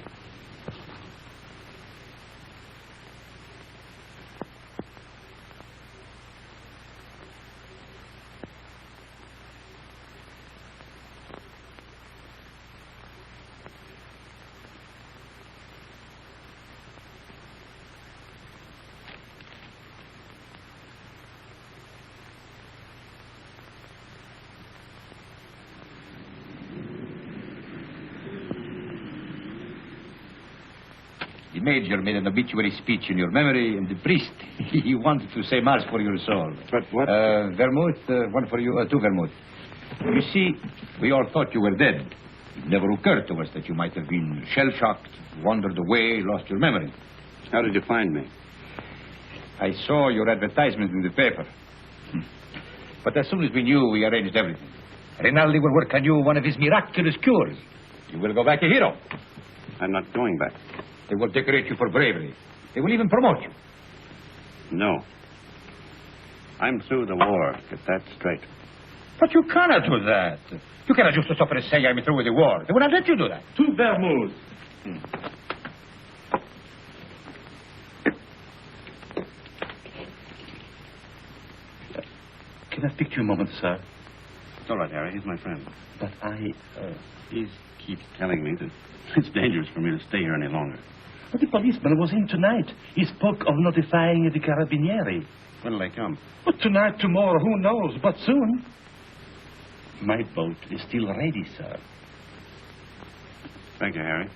The major made an obituary speech in your memory, and the priest, he wanted to say mass for your soul. But what? Vermouth, one for you, two vermouth. You see, we all thought you were dead. It never occurred to us that you might have been shell-shocked, wandered away, lost your memory. How did you find me? I saw your advertisement in the paper. But as soon as we knew, we arranged everything. Rinaldi will work on you one of his miraculous cures. You will go back a hero. I'm not going back. They will decorate you for bravery. They will even promote you. No. I'm through the war. Get that straight. But you cannot do that. You cannot just stop and say I'm through with the war. They will not let you do that. Two vermouths. Can I speak to you a moment, sir? It's all right, Harry. He's my friend. But he keeps telling me that it's dangerous for me to stay here any longer. But the policeman was in tonight. He spoke of notifying the carabinieri. When'll they come? But tonight, tomorrow, who knows? But soon. My boat is still ready, sir. Thank you, Harry.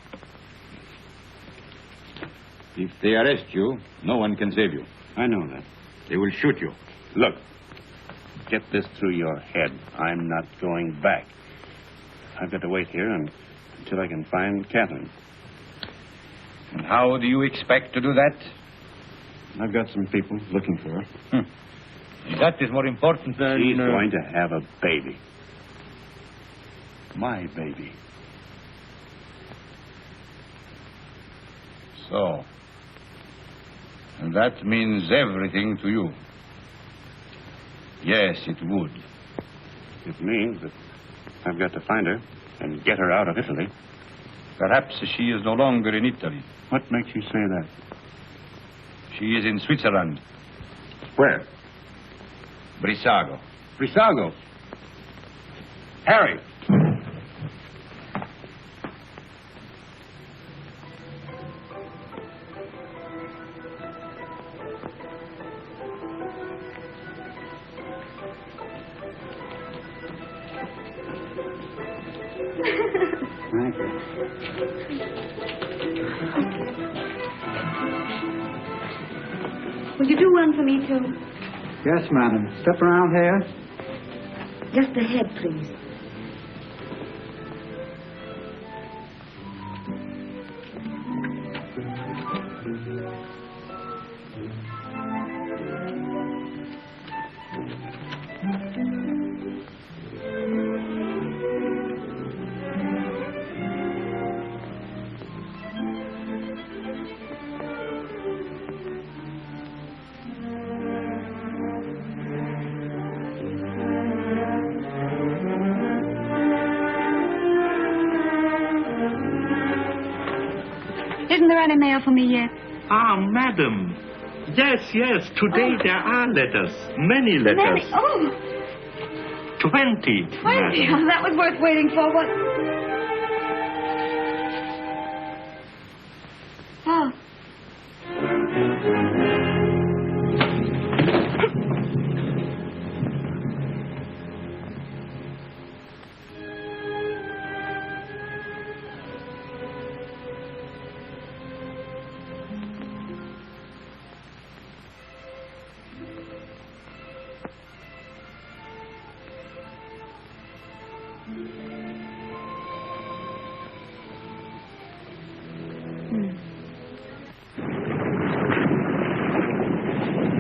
If they arrest you, no one can save you. I know that. They will shoot you. Look, get this through your head. I'm not going back. I've got to wait here until I can find Catherine. And how do you expect to do that? I've got some people looking for her. That is more important than... She's going to have a baby. My baby. So. And that means everything to you. Yes, it would. It means that I've got to find her and get her out of Italy. Perhaps she is no longer in Italy. What makes you say that? She is in Switzerland. Where? Brissago. Brissago? Harry! Thank you. Will you do one for me, too? Yes, madam. Step around here. Just the head, please. Isn't there any mail for me yet? Ah, madam. Yes. Today there are letters. Many letters. Many? Oh, 20. 20. Madam. Oh, that was worth waiting for. What? Oh.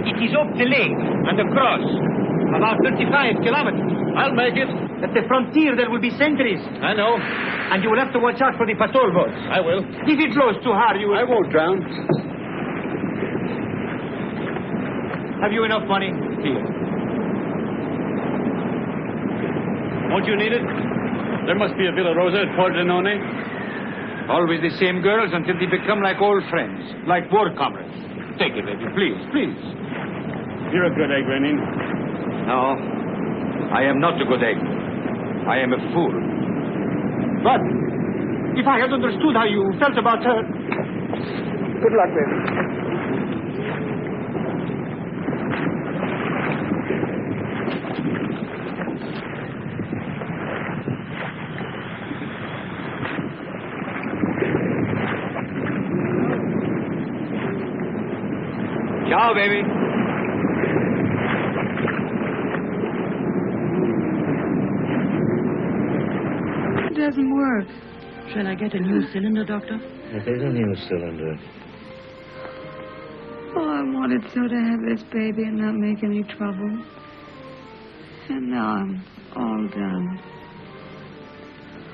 It is up the lake and across. About 35 kilometers. I'll make it. At the frontier, there will be sentries. I know. And you will have to watch out for the patrol boats. I will. If it blows too hard, you will... I won't drown. Have you enough money? Here. Won't you need it? There must be a Villa Rosa at Pordenone. Always the same girls until they become like old friends, like war comrades. Take it, baby, please. You're a good egg, Rennie. No, I am not a good egg. I am a fool. But if I had understood how you felt about her... Good luck, baby. Ciao, baby. It doesn't work. Shall I get a new cylinder, Doctor? It is a new cylinder. Oh, I wanted so to have this baby and not make any trouble. And now I'm all done.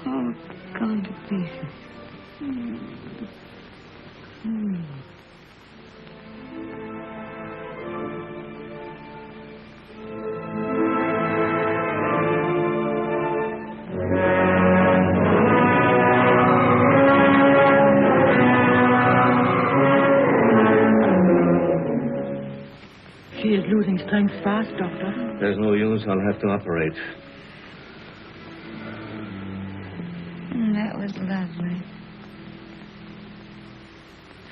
All gone to pieces. She is losing strength fast, Doctor. There's no use. I'll have to operate. That was lovely.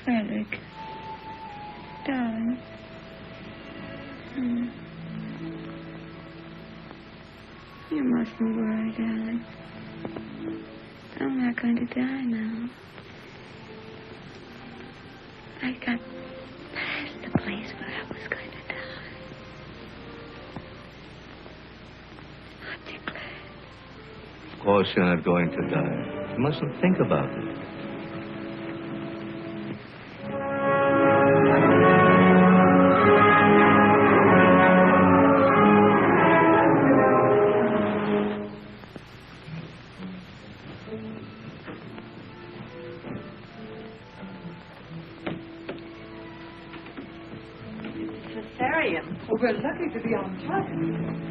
Frederick. Darling. You mustn't worry, darling. I'm not going to die now. I got past the place where I was going to die. Aren't you glad? Of course you're not going to die. You mustn't think about it. Well, we're lucky to be on time.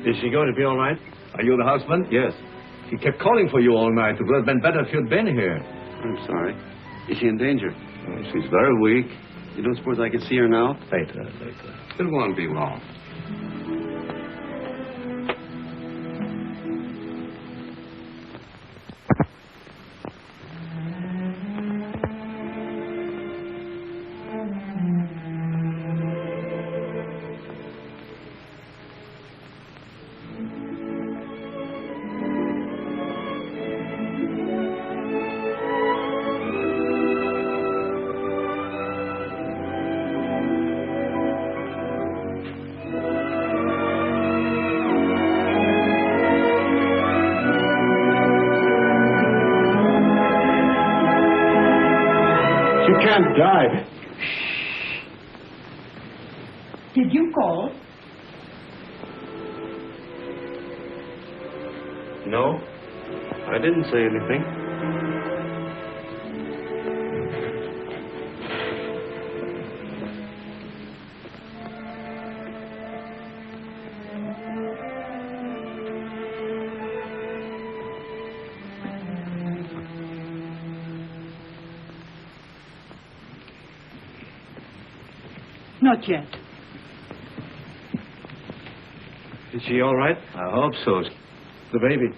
Is she going to be all right? Are you the husband? Yes. She kept calling for you all night. It would have been better if you'd been here. I'm sorry. Is she in danger? Oh, she's very weak. You don't suppose I could see her now? Later. It won't be long. can't die. Did you call? No, I didn't say anything. Not yet. Is she all right? I hope so. The baby?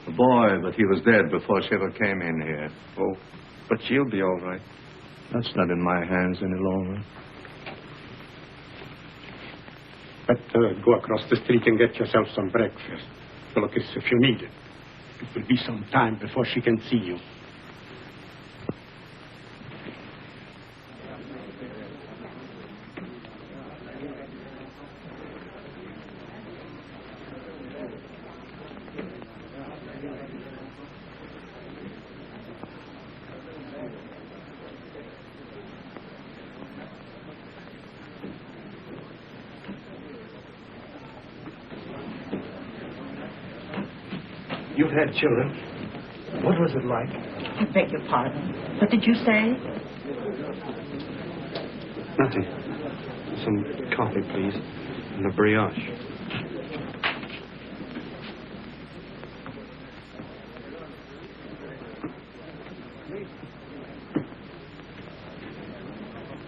The boy, but he was dead before she ever came in here. Oh, but she'll be all right. That's not in my hands any longer. Better go across the street and get yourself some breakfast. Look, if you need it. It will be some time before she can see you. You've had children. What was it like? I beg your pardon. What did you say? Nothing. Some coffee, please. And a brioche.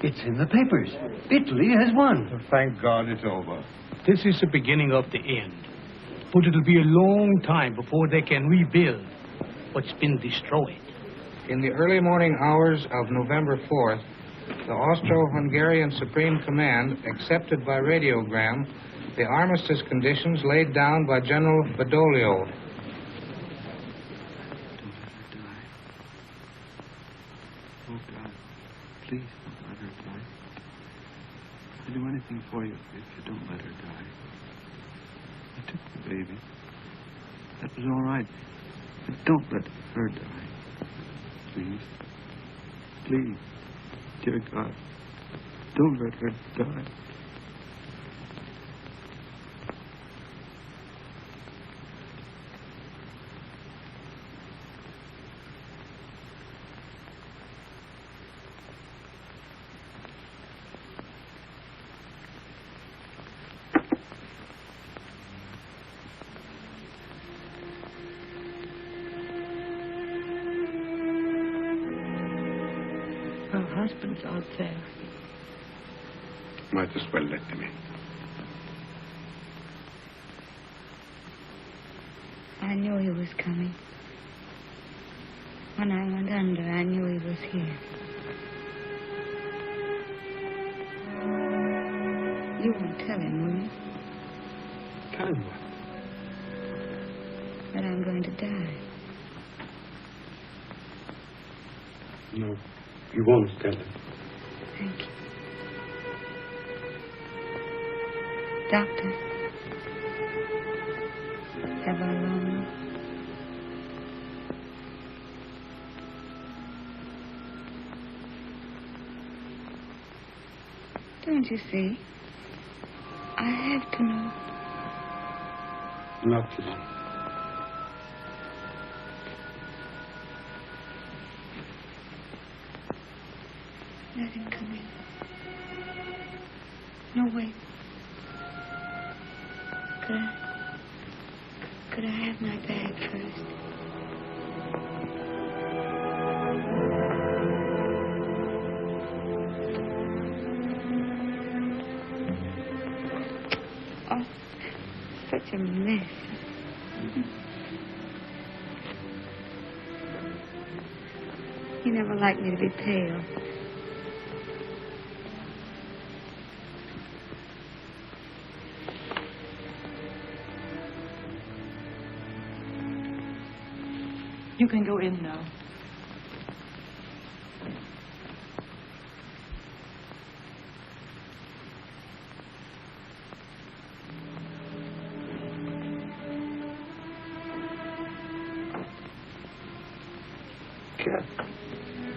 It's in the papers. Italy has won. Thank God it's over. This is the beginning of the end. But it'll be a long time before they can rebuild what's been destroyed. In the early morning hours of November 4th, the Austro-Hungarian Supreme Command accepted by radiogram the armistice conditions laid down by General Badoglio. Oh, God. Please don't let her die. I'll do anything for you if you don't let her die. I took the baby. That was all right. But don't let her die. Please. Please. Dear God. Don't let her die. Her husband's out there. Might as well let him in. I knew he was coming. When I went under, I knew he was here. You won't tell him, will you? Tell him what? That I'm going to die. No, you won't tell him. Thank you. Doctor, have I wrong? Don't you see? I have to know. Not long. Let him come in. No, wait. Could I have my bag first? Oh, such a mess. He never liked me to be pale. You can go in now.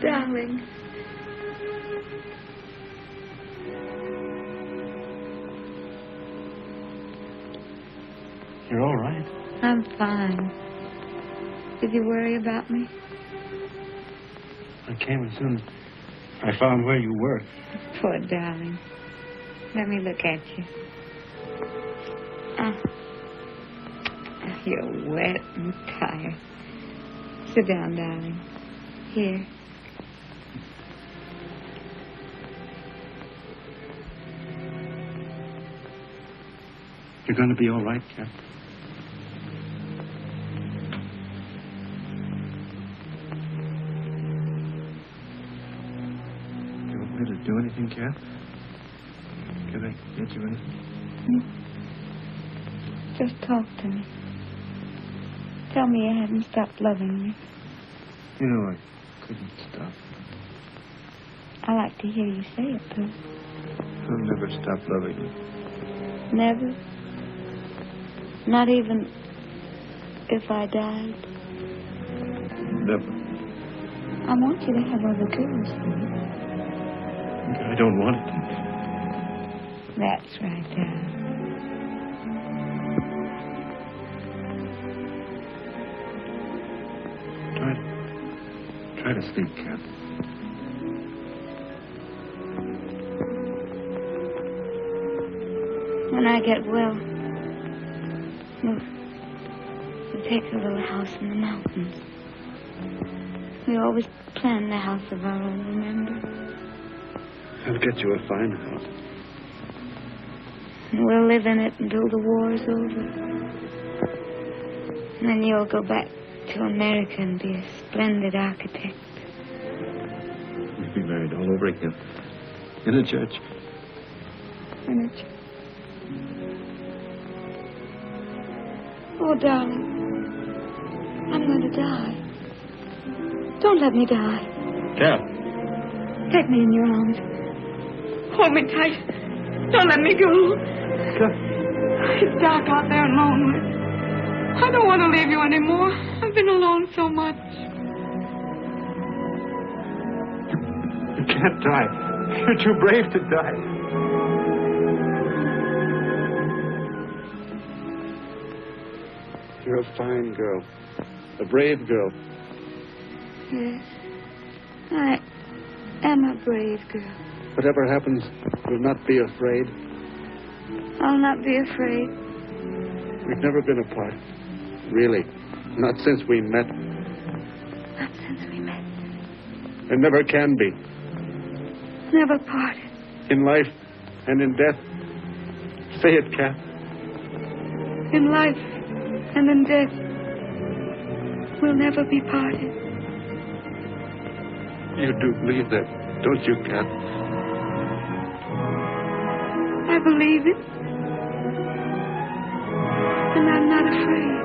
Darling, You're all right. I'm fine. Did you worry about me? I came as soon as I found where you were. Poor darling. Let me look at you. You're wet and tired. Sit down, darling. Here. You're going to be all right, Cap? You want me to do anything, Cap? Can I get you anything? Just talk to me. Tell me you haven't stopped loving me. You know, I couldn't stop. I like to hear you say it, though. I'll never stop loving you. Never? Not even if I died? Never. I want you to have other girls, Louis. I don't want it. That's right, darling. Try to sleep, Cap. When I get well, we'll take a little house in the mountains. We always planned the house of our own, remember? I'll get you a fine house. And we'll live in it until the war's over. And then you'll go back to America and be a splendid architect. We'll be married all over again. In a church. In a church. Oh, darling. I'm going to die. Don't let me die. Cap. Take me in your arms. Hold me tight. Don't let me go. Cap. It's dark out there and lonely. I don't want to leave you anymore. I've been alone so much. You can't die. You're too brave to die. You're a fine girl. A brave girl. Yes. I am a brave girl. Whatever happens, you'll not be afraid. I'll not be afraid. We've never been apart. Really. Not since we met. Not since we met. And never can be. Never parted. In life and in death. Say it, Cap. In life and in death, we'll never be parted. You do believe that, don't you, Cap? I believe it. And I'm not afraid.